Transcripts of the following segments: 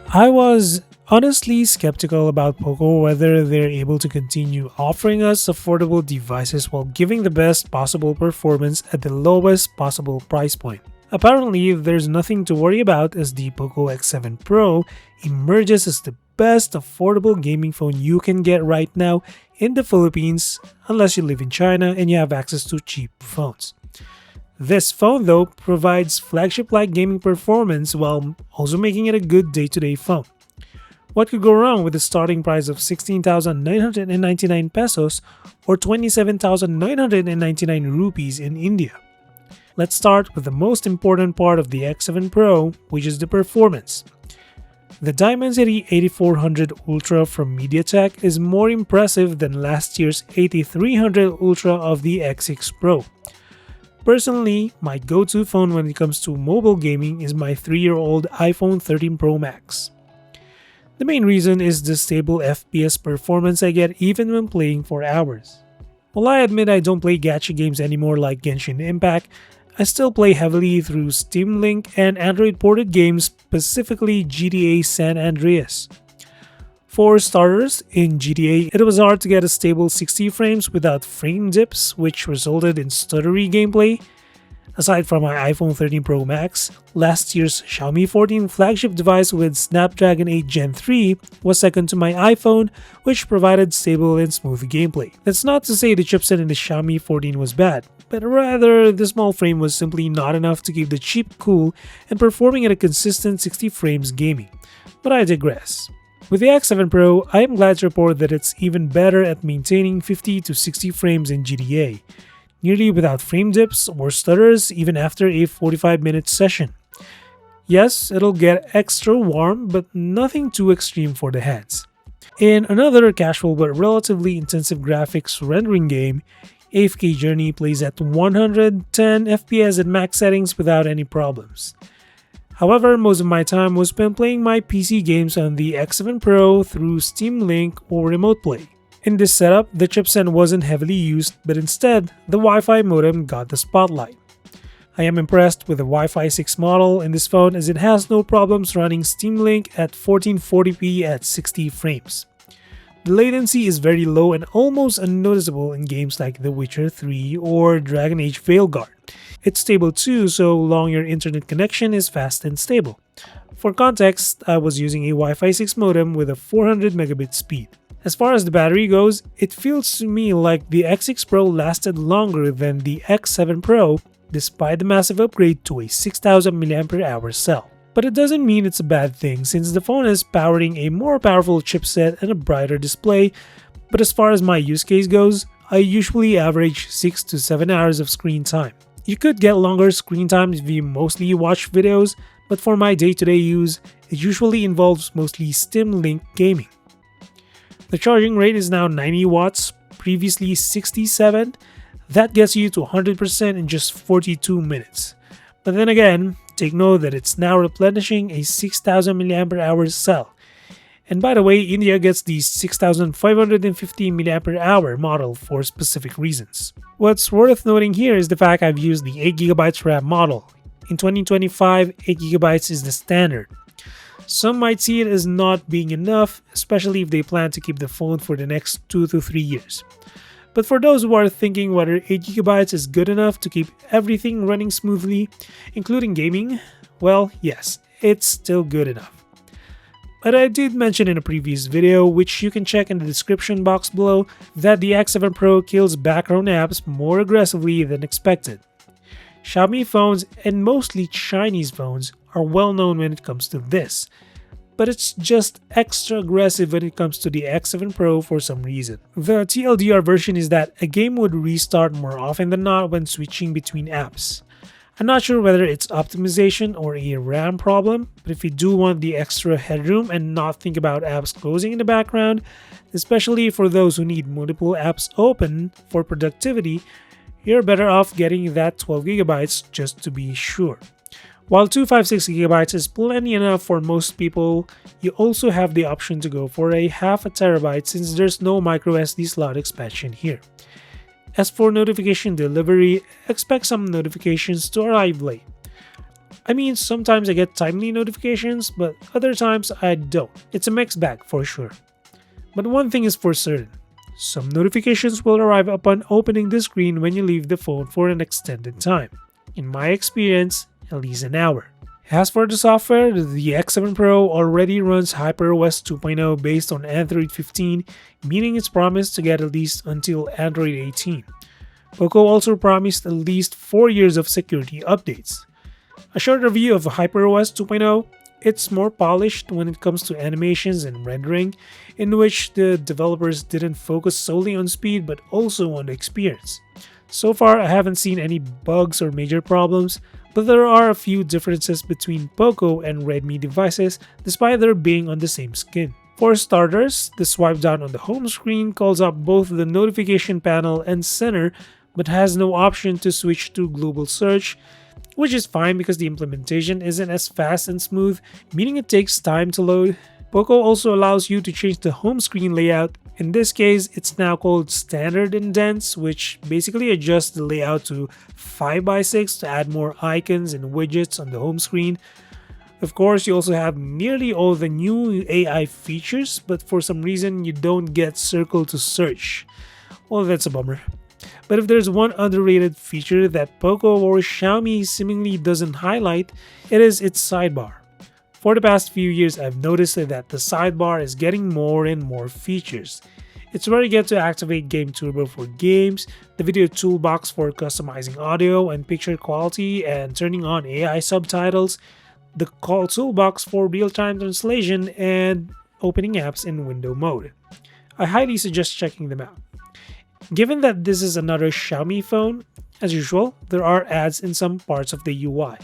I was honestly skeptical about POCO whether they're able to continue offering us affordable devices while giving the best possible performance at the lowest possible price point. Apparently, there's nothing to worry about as the POCO X7 Pro emerges as the best affordable gaming phone you can get right now in the Philippines unless you live in China and you have access to cheap phones. This phone, though, provides flagship-like gaming performance while also making it a good day-to-day phone. What could go wrong with a starting price of 16,999 pesos or 27,999 rupees in India? Let's start with the most important part of the X7 Pro, which is the performance. The Dimensity 8400 Ultra from MediaTek is more impressive than last year's 8300 Ultra of the X6 Pro. Personally, my go-to phone when it comes to mobile gaming is my 3-year-old iPhone 13 Pro Max. The main reason is the stable FPS performance I get even when playing for hours. While I admit I don't play gacha games anymore like Genshin Impact, I still play heavily through Steam Link and Android ported games, specifically GTA San Andreas. For starters, in GTA, it was hard to get a stable 60 frames without frame dips, which resulted in stuttery gameplay. Aside from my iPhone 13 Pro Max, last year's Xiaomi 14 flagship device with Snapdragon 8 Gen 3 was second to my iPhone, which provided stable and smooth gameplay. That's not to say the chipset in the Xiaomi 14 was bad, but rather the small frame was simply not enough to keep the chip cool and performing at a consistent 60 frames gaming. But I digress. With the X7 Pro, I am glad to report that it's even better at maintaining 50 to 60 frames in GTA, nearly without frame dips or stutters even after a 45-minute session. Yes, it'll get extra warm, but nothing too extreme for the hands. In another casual but relatively intensive graphics rendering game, AFK Journey plays at 110 FPS at max settings without any problems. However, most of my time was spent playing my PC games on the X7 Pro through Steam Link or Remote Play. In this setup, the chipset wasn't heavily used, but instead, the Wi-Fi modem got the spotlight. I am impressed with the Wi-Fi 6 model in this phone as it has no problems running Steam Link at 1440p at 60 frames. The latency is very low and almost unnoticeable in games like The Witcher 3 or Dragon Age Veilguard. It's stable too, so long your internet connection is fast and stable. For context, I was using a Wi-Fi 6 modem with a 400 megabit speed. As far as the battery goes, it feels to me like the X6 Pro lasted longer than the X7 Pro despite the massive upgrade to a 6000 mAh cell. But it doesn't mean it's a bad thing since the phone is powering a more powerful chipset and a brighter display, but as far as my use case goes, I usually average 6 to 7 hours of screen time. You could get longer screen time if you mostly watch videos, but for my day-to-day use, it usually involves mostly Steam Link gaming. The charging rate is now 90 watts, previously 67. That gets you to 100% in just 42 minutes. But then again, take note that it's now replenishing a 6000 mAh cell. And by the way, India gets the 6550 mAh model for specific reasons. What's worth noting here is the fact I've used the 8GB RAM model. In 2025, 8GB is the standard. Some might see it as not being enough, especially if they plan to keep the phone for the next 2 to 3 years. But for those who are thinking whether 8GB is good enough to keep everything running smoothly, including gaming, well, yes, it's still good enough. But I did mention in a previous video, which you can check in the description box below, that the X7 Pro kills background apps more aggressively than expected. Xiaomi phones, and mostly Chinese phones, are well known when it comes to this, but it's just extra aggressive when it comes to the X7 Pro for some reason. The TLDR version is that a game would restart more often than not when switching between apps. I'm not sure whether it's optimization or a RAM problem, but if you do want the extra headroom and not think about apps closing in the background, especially for those who need multiple apps open for productivity, you're better off getting that 12GB just to be sure. While 256GB is plenty enough for most people, you also have the option to go for a half a terabyte since there's no microSD slot expansion here. As for notification delivery, expect some notifications to arrive late. I mean, sometimes I get timely notifications, but other times I don't. It's a mixed bag for sure. But one thing is for certain. Some notifications will arrive upon opening the screen when you leave the phone for an extended time. In my experience, at least an hour. As for the software, the X7 Pro already runs HyperOS 2.0 based on Android 15, meaning it's promised to get at least until Android 18. POCO also promised at least 4 years of security updates. A short review of HyperOS 2.0, it's more polished when it comes to animations and rendering, in which the developers didn't focus solely on speed but also on the experience. So far, I haven't seen any bugs or major problems, but there are a few differences between POCO and Redmi devices despite their being on the same skin. For starters, the swipe down on the home screen calls up both the notification panel and center but has no option to switch to global search, which is fine because the implementation isn't as fast and smooth, meaning it takes time to load. POCO also allows you to change the home screen layout. In this case, it's now called Standard Indents, which basically adjusts the layout to 5x6 to add more icons and widgets on the home screen. Of course, you also have nearly all the new AI features, but for some reason you don't get circle to search. Well, that's a bummer. But if there's one underrated feature that POCO or Xiaomi seemingly doesn't highlight, it is its sidebar. For the past few years, I've noticed that the sidebar is getting more and more features. It's where you get to activate Game Turbo for games, the video toolbox for customizing audio and picture quality and turning on AI subtitles, the call toolbox for real-time translation, and opening apps in window mode. I highly suggest checking them out. Given that this is another Xiaomi phone, as usual, there are ads in some parts of the UI.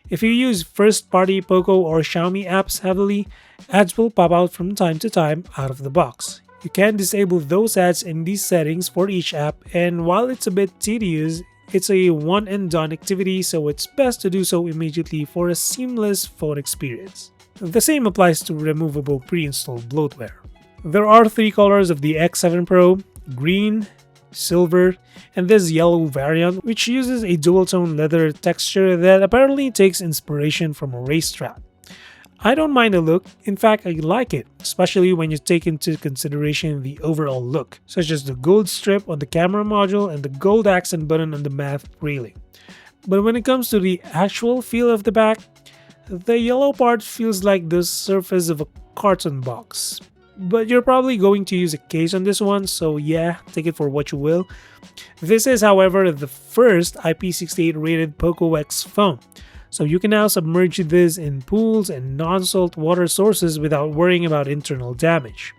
If you use first-party POCO or Xiaomi apps heavily, ads will pop out from time to time out of the box. You can disable those ads in these settings for each app, and while it's a bit tedious, it's a one-and-done activity, so it's best to do so immediately for a seamless phone experience. The same applies to removable pre-installed bloatware. There are 3 colors of the X7 Pro: green, silver, and this yellow variant, which uses a dual-tone leather texture that apparently takes inspiration from a racetrack. I don't mind the look, in fact I like it, especially when you take into consideration the overall look, such as the gold strip on the camera module and the gold accent button on the matte railing. But when it comes to the actual feel of the back, the yellow part feels like the surface of a carton box. But you're probably going to use a case on this one, so yeah, take it for what you will. This is, however, the first IP68 rated POCO X phone, so you can now submerge this in pools and non-salt water sources without worrying about internal damage.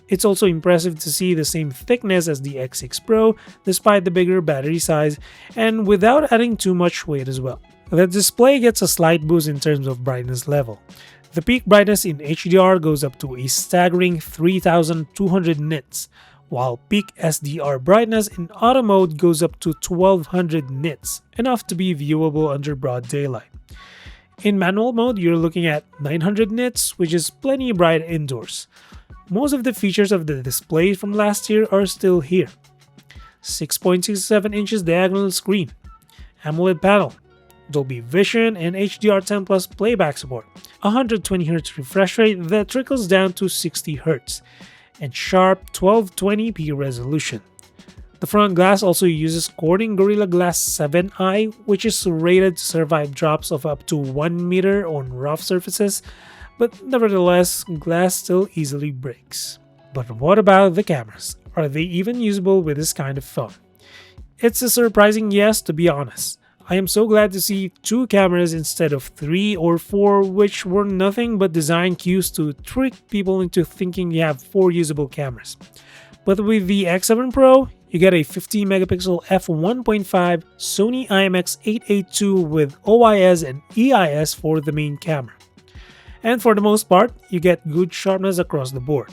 It's also impressive to see the same thickness as the X6 Pro despite the bigger battery size and without adding too much weight as well. The display gets a slight boost in terms of brightness level. The peak brightness in HDR goes up to a staggering 3200 nits, while peak SDR brightness in auto mode goes up to 1200 nits, enough to be viewable under broad daylight. In manual mode, you're looking at 900 nits, which is plenty bright indoors. Most of the features of the display from last year are still here. 6.67 inches diagonal screen, AMOLED panel, Dolby Vision and HDR10 Plus playback support, 120Hz refresh rate that trickles down to 60Hz, and sharp 1220p resolution. The front glass also uses Corning Gorilla Glass 7i, which is rated to survive drops of up to 1 meter on rough surfaces, but nevertheless, glass still easily breaks. But what about the cameras? Are they even usable with this kind of phone? It's a surprising yes, to be honest. I am so glad to see 2 cameras instead of 3 or 4, which were nothing but design cues to trick people into thinking you have 4 usable cameras. But with the X7 Pro, you get a 50 megapixel f1.5 Sony IMX882 with OIS and EIS for the main camera. And for the most part, you get good sharpness across the board.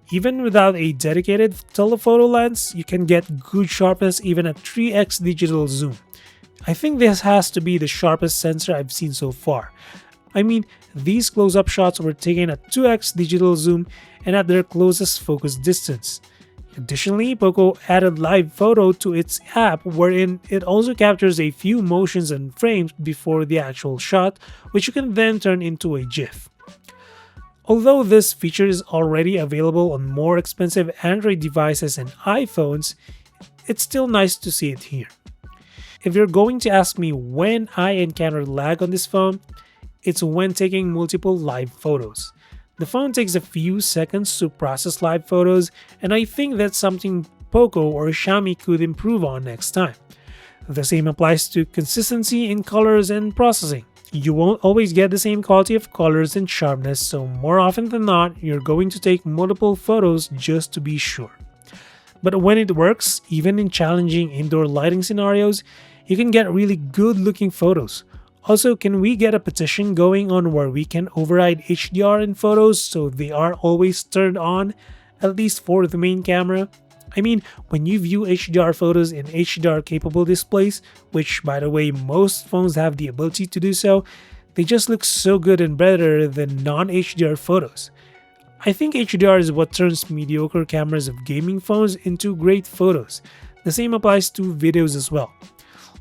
Even without a dedicated telephoto lens, you can get good sharpness even at 3x digital zoom. I think this has to be the sharpest sensor I've seen so far. I mean, these close-up shots were taken at 2x digital zoom and at their closest focus distance. Additionally, POCO added live photo to its app wherein it also captures a few motions and frames before the actual shot, which you can then turn into a GIF. Although this feature is already available on more expensive Android devices and iPhones, it's still nice to see it here. If you're going to ask me when I encountered lag on this phone, it's when taking multiple live photos. The phone takes a few seconds to process live photos, and I think that's something POCO or Xiaomi could improve on next time. The same applies to consistency in colors and processing. You won't always get the same quality of colors and sharpness, so more often than not, you're going to take multiple photos just to be sure. But when it works, even in challenging indoor lighting scenarios, you can get really good looking photos. Also, can we get a petition going on where we can override HDR in photos so they are always turned on, at least for the main camera? I mean, when you view HDR photos in HDR capable displays, which by the way most phones have the ability to do so, they just look so good and better than non-HDR photos. I think HDR is what turns mediocre cameras of gaming phones into great photos. The same applies to videos as well.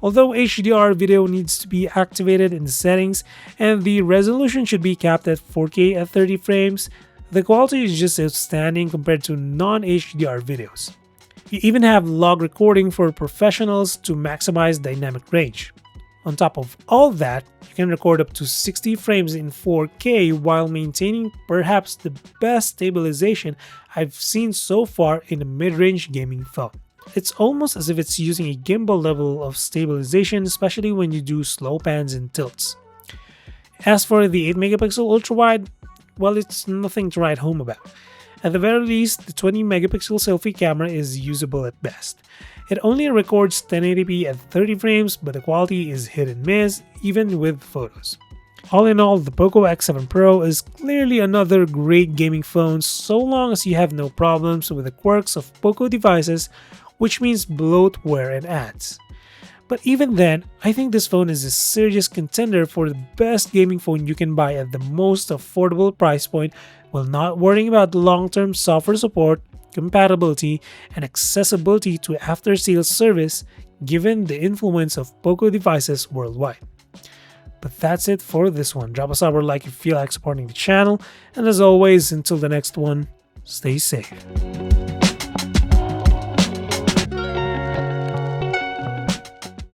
Although HDR video needs to be activated in the settings and the resolution should be capped at 4K at 30 frames, the quality is just outstanding compared to non-HDR videos. You even have log recording for professionals to maximize dynamic range. On top of all that, you can record up to 60 frames in 4K while maintaining perhaps the best stabilization I've seen so far in a mid-range gaming phone. It's almost as if it's using a gimbal level of stabilization, especially when you do slow pans and tilts. As for the 8MP ultra-wide, well, it's nothing to write home about. At the very least, the 20MP selfie camera is usable at best. It only records 1080p at 30 frames, but the quality is hit and miss, even with photos. All in all, the POCO X7 Pro is clearly another great gaming phone so long as you have no problems with the quirks of POCO devices, which means bloatware and ads. But even then, I think this phone is a serious contender for the best gaming phone you can buy at the most affordable price point while not worrying about the long-term software support, compatibility, and accessibility to after-sales service given the influence of POCO devices worldwide. But that's it for this one. Drop us a like if you feel like supporting the channel, and as always, until the next one, stay safe.